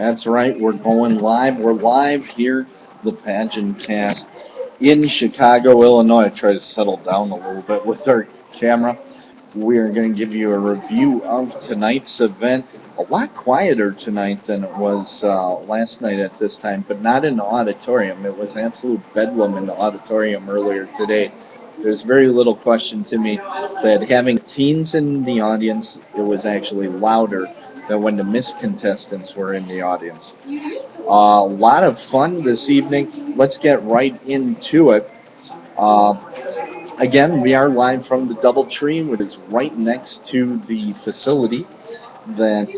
That's right. We're going live. We're live here, the Pageant Cast in Chicago, Illinois. Try to settle down a little bit with our camera. We are going to give you a review of tonight's event. A lot quieter tonight than it was last night at this time, but not in the auditorium. It was absolute bedlam in the auditorium earlier today. There's very little question to me that having teens in the audience, it was actually louder than when the Miss contestants were in the audience. A lot of fun this evening. Let's get right into it. Uh, Again, we are live from the DoubleTree, which is right next to the facility that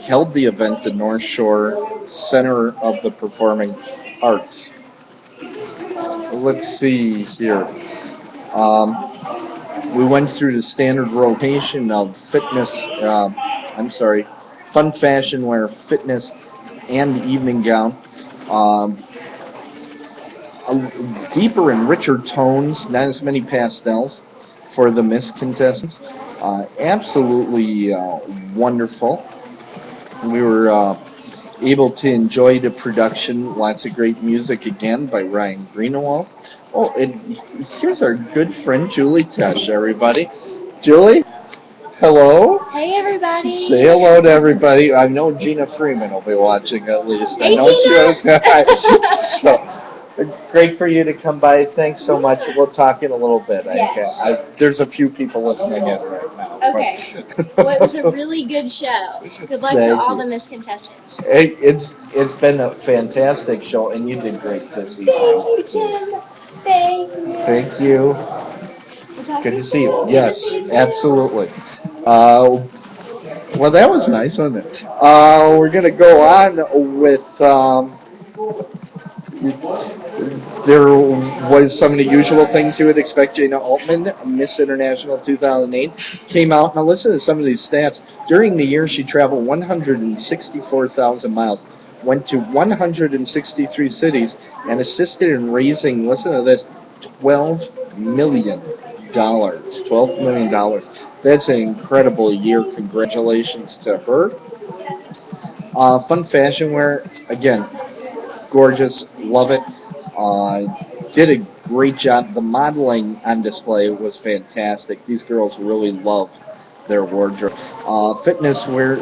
held the event, the North Shore Center of the Performing Arts. Let's see here. We went through the standard rotation of fun fashion wear, fitness, and evening gown. Um, Deeper and richer tones, not as many pastels for the Miss contestants. Absolutely wonderful. We were able to enjoy the production. Lots of great music again by Ryan Greenewald. Oh, and here's our good friend Julie Tesh, everybody. Julie, hello. Hey, everybody. Say hello to everybody. I know Gina Freeman will be watching at least. Hey, I know Gina. so, great for you to come by. Thanks so much. We'll talk in a little bit. Yes. There's a few people listening in right now. Okay. Well, it was a really good show. Good luck to all the Miss contestants. It's been a fantastic show, and you did great this evening. Thank you, Jim. Thank you. Thank you. We'll Good to see you. Yes, absolutely. Well, that was nice, wasn't it? We're going to go on with. There was some of the usual things you would expect. Jana Altman, Miss International 2008, came out. Now listen to some of these stats. During the year, she traveled 164,000 miles, went to 163 cities, and assisted in raising, listen to this, $12 million. $12 million. That's an incredible year. Congratulations to her. Fun fashion wear, again, gorgeous, love it. Did a great job. The modeling on display was fantastic. These girls really love their wardrobe. Fitness wear,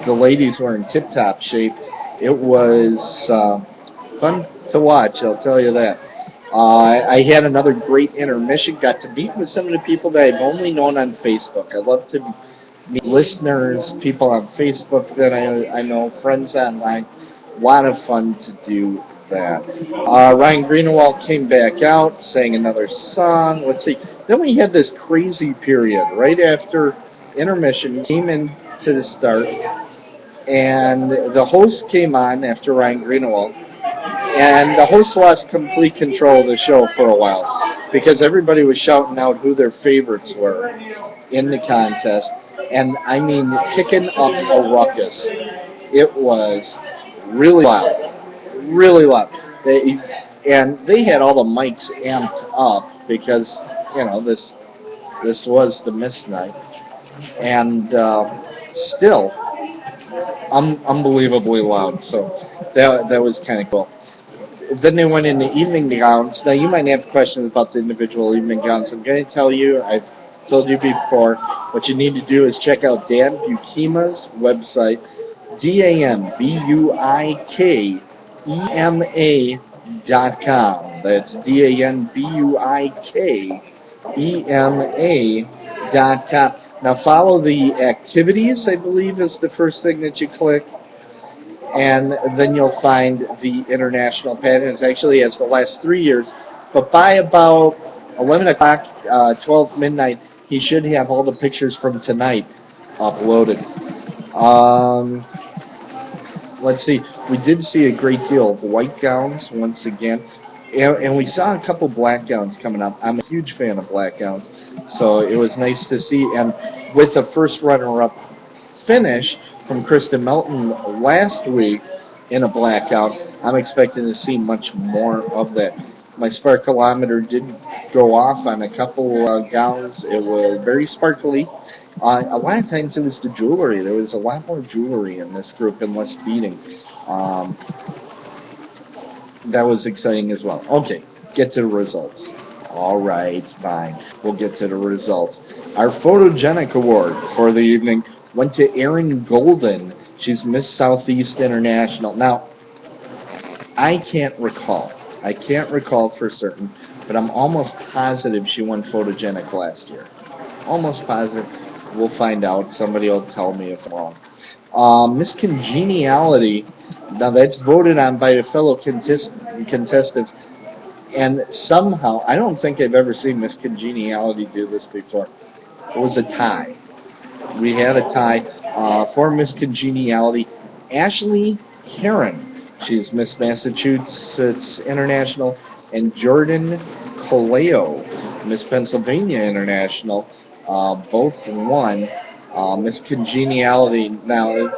the ladies were in tip-top shape. It was fun to watch, I'll tell you that. I had another great intermission. Got to meet with some of the people that I've only known on Facebook. I love to meet listeners, people on Facebook that I know, friends online. A lot of fun to do that. Ryan Greenewald came back out, sang another song. Let's see. Then we had this crazy period right after intermission. Came into the start, and the host came on after Ryan Greenewald, and the host lost complete control of the show for a while because everybody was shouting out who their favorites were in the contest, and I mean kicking up a ruckus. It was really loud, really loud. They had all the mics amped up because this was the Miss night, and still unbelievably loud. So that was kind of cool. Then they went into evening gowns. Now you might have questions about the individual evening gowns. I'm going to tell you, I've told you before, what you need to do is check out Dan Bukima's website, DanBuikema.com. That's DanBuikema.com. Now follow the activities, I believe, is the first thing that you click. And then you'll find the international pageants. Actually, it's the last 3 years. But by about 11 o'clock, 12 midnight, he should have all the pictures from tonight uploaded. Let's see. We did see a great deal of white gowns once again. And we saw a couple black gowns coming up. I'm a huge fan of black gowns. So it was nice to see. And with the first runner-up finish from Kristen Melton last week in a black gown, I'm expecting to see much more of that. My sparkleometer did go off on a couple gowns. It was very sparkly. A lot of times it was the jewelry. There was a lot more jewelry in this group and less beading. Um, that was exciting as well. Okay, get to the results. All right, fine. We'll get to the results. Our photogenic award for the evening went to Erin Golden. She's Miss Southeast International. Now, I can't recall. I can't recall for certain, but I'm almost positive she won photogenic last year. Almost positive. We'll find out. Somebody will tell me if I'm wrong. Miss Congeniality. Now that's voted on by a fellow contestant, and somehow I don't think I've ever seen Miss Congeniality do this before. It was a tie. We had a tie for Miss Congeniality. Ashley Heron. She's Miss Massachusetts International, and Jordan Coleo, Miss Pennsylvania International, both won. Miss Congeniality. Now,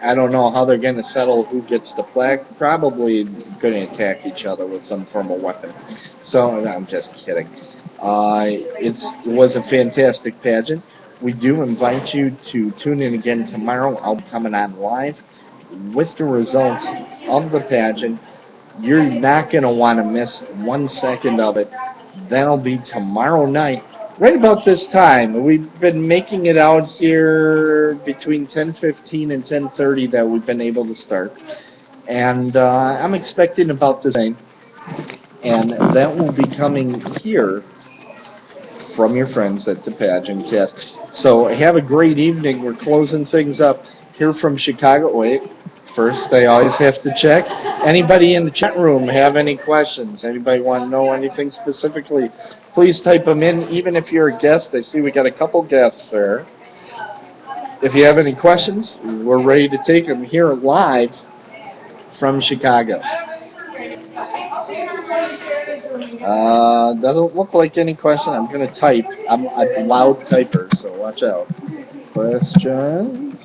I don't know how they're going to settle who gets the plaque. Probably going to attack each other with some form of weapon. So, no, I'm just kidding. It was a fantastic pageant. We do invite you to tune in again tomorrow. I'll be coming on live with the results of the pageant. You're not going to want to miss 1 second of it. That'll be tomorrow night, right about this time. We've been making it out here between 10:15 and 10:30 that we've been able to start. And I'm expecting about the same. And that will be coming here from your friends at the Pageant Cast. So have a great evening. We're closing things up here from Chicago. Wait, first I always have to check. Anybody in the chat room have any questions? Anybody want to know anything specifically? Please type them in, even if you're a guest. I see we got a couple guests there. If you have any questions, we're ready to take them here live from Chicago. Doesn't look like any question. I'm going to type. I'm a loud typer, so watch out. Questions?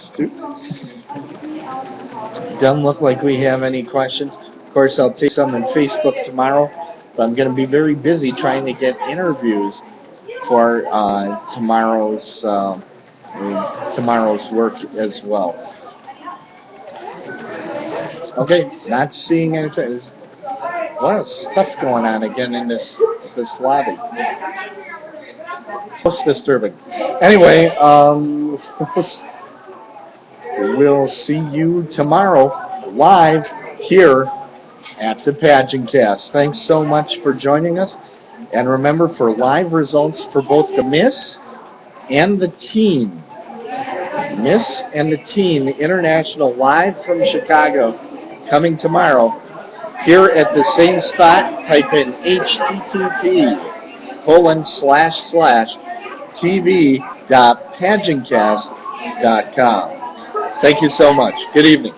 Doesn't look like we have any questions. Of course, I'll take some on Facebook tomorrow, but I'm going to be very busy trying to get interviews for tomorrow's work as well. Okay, not seeing anything. There's a lot of stuff going on again in this lobby. Most disturbing. Anyway, we'll see you tomorrow live here at the Pageant Cast. Thanks so much for joining us. And remember, for live results for both the Miss and the Teen, Miss and the Teen International live from Chicago, coming tomorrow, here at the same spot, type in http://tv.pageantcast.com. Thank you so much. Good evening.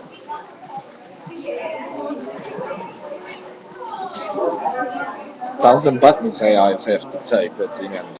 1,000 buttons I always have to type at the end.